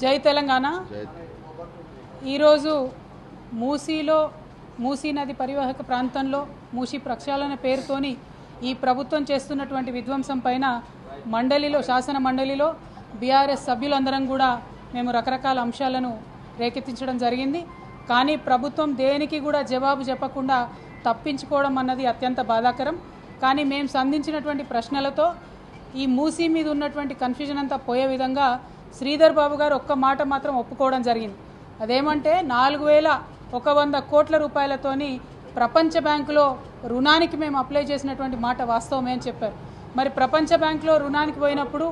జై తెలంగాణ. ఈరోజు మూసీ నది పరివాహక ప్రాంతంలో మూసీ ప్రక్షాళన పేరుతోని ఈ ప్రభుత్వం చేస్తున్నటువంటి విధ్వంసం పైన శాసన మండలిలో బీఆర్ఎస్ సభ్యులందరం కూడా మేము రకరకాల అంశాలను రేకెత్తించడం జరిగింది. కానీ ప్రభుత్వం దేనికి కూడా జవాబు చెప్పకుండా తప్పించుకోవడం అన్నది అత్యంత బాధాకరం. కానీ మేము సంధించినటువంటి ప్రశ్నలతో ఈ మూసీ మీద ఉన్నటువంటి కన్ఫ్యూజన్ అంతా పోయే విధంగా శ్రీధర్ బాబు గారు ఒక్క మాట మాత్రం ఒప్పుకోవడం జరిగింది. అదేమంటే 4100 కోట్ల రూపాయలతోని ప్రపంచ బ్యాంకులో రుణానికి మేము అప్లై చేసినటువంటి మాట వాస్తవమే అని చెప్పారు. మరి ప్రపంచ బ్యాంకులో రుణానికి పోయినప్పుడు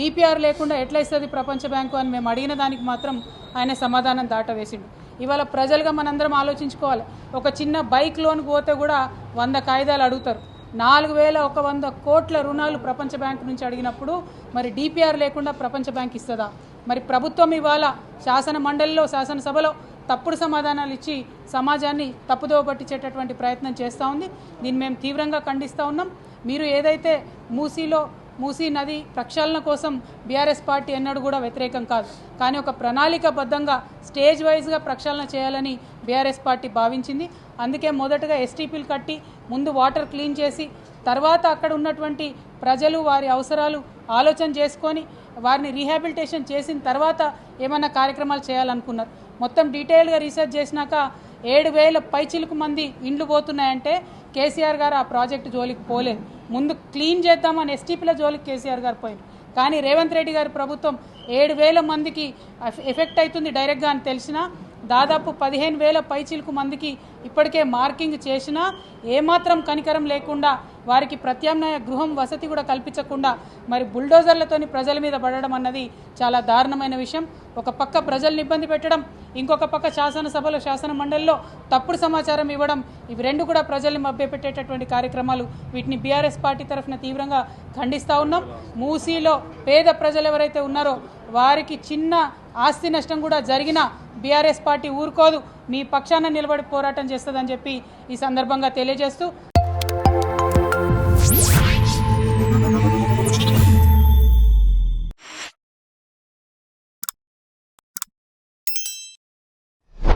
డిపిఆర్ లేకుండా ఎట్లా ఇస్తుంది ప్రపంచ బ్యాంకు అని మేము అడిగిన దానికి మాత్రం ఆయన సమాధానం దాటవేసిండు. ఇవాళ ప్రజలుగా మనందరం ఆలోచించుకోవాలి. ఒక చిన్న బైక్ లోన్కి పోతే కూడా 100 కాగితాలు అడుగుతారు. 4100 కోట్ల రుణాలు ప్రపంచ బ్యాంకు నుంచి అడిగినప్పుడు మరి డిపిఆర్ లేకుండా ప్రపంచ బ్యాంక్ ఇస్తుందా? మరి ప్రభుత్వం ఇవాళ శాసన మండలిలో శాసనసభలో తప్పుడు సమాధానాలు ఇచ్చి సమాజాన్ని తప్పుదోవ పట్టించేటటువంటి ప్రయత్నం చేస్తూ ఉంది. దీన్ని మేము తీవ్రంగా ఖండిస్తూ ఉన్నాం. మీరు ఏదైతే మూసీ నది ప్రక్షాళన కోసం బీఆర్ఎస్ పార్టీ ఎన్నడూ కూడా వ్యతిరేకం కాదు. కానీ ఒక ప్రణాళికబద్ధంగా స్టేజ్ వైజ్గా ప్రక్షాళన చేయాలని బీఆర్ఎస్ పార్టీ భావించింది. అందుకే మొదటగా ఎస్టీపీలు కట్టి ముందు వాటర్ క్లీన్ చేసి తర్వాత అక్కడ ఉన్నటువంటి ప్రజలు వారి అవసరాలు ఆలోచన చేసుకొని వారిని రీహాబిలిటేషన్ చేసిన తర్వాత ఏమన్నా కార్యక్రమాలు చేయాలనుకున్నారు. మొత్తం డీటెయిల్గా రీసెర్చ్ చేసినాక 7000 పైచిలుకు మంది ఇండ్లు పోతున్నాయంటే కేసీఆర్ గారు ఆ ప్రాజెక్టు జోలికి పోలేదు. ముందు క్లీన్ చేద్దామని ఎస్టీపీల జోలికి కేసీఆర్ గారు పోయారు. కానీ రేవంత్ రెడ్డి గారి ప్రభుత్వం 7000 మందికి ఎఫెక్ట్ అవుతుంది డైరెక్ట్గా అని తెలిసినా దాదాపు 15,000 పైచిలుకు మందికి ఇప్పటికే మార్కింగ్ చేసినా ఏమాత్రం కనికరం లేకుండా వారికి ప్రత్యామ్నాయ గృహం వసతి కూడా కల్పించకుండా మరి బుల్డోజర్లతోని ప్రజల మీద పడడం అన్నది చాలా దారుణమైన విషయం. ఒక పక్క ప్రజల్ని ఇబ్బంది పెట్టడం, ఇంకొక పక్క శాసనసభలో శాసన మండలిలో తప్పుడు సమాచారం ఇవ్వడం, ఇవి రెండు కూడా ప్రజల్ని మభ్యపెట్టేటటువంటి కార్యక్రమాలు. వీటిని బీఆర్ఎస్ పార్టీ తరఫున తీవ్రంగా ఖండిస్తూ ఉన్నాం. మూసీలో పేద ప్రజలు ఎవరైతే ఉన్నారో వారికి చిన్న ఆస్తి నష్టం కూడా జరిగినా బీఆర్ఎస్ పార్టీ ఊరుకోదు, మీ పక్షాన నిలబడి పోరాటం చేస్తుందని చెప్పి ఈ సందర్భంగా తెలియజేస్తూ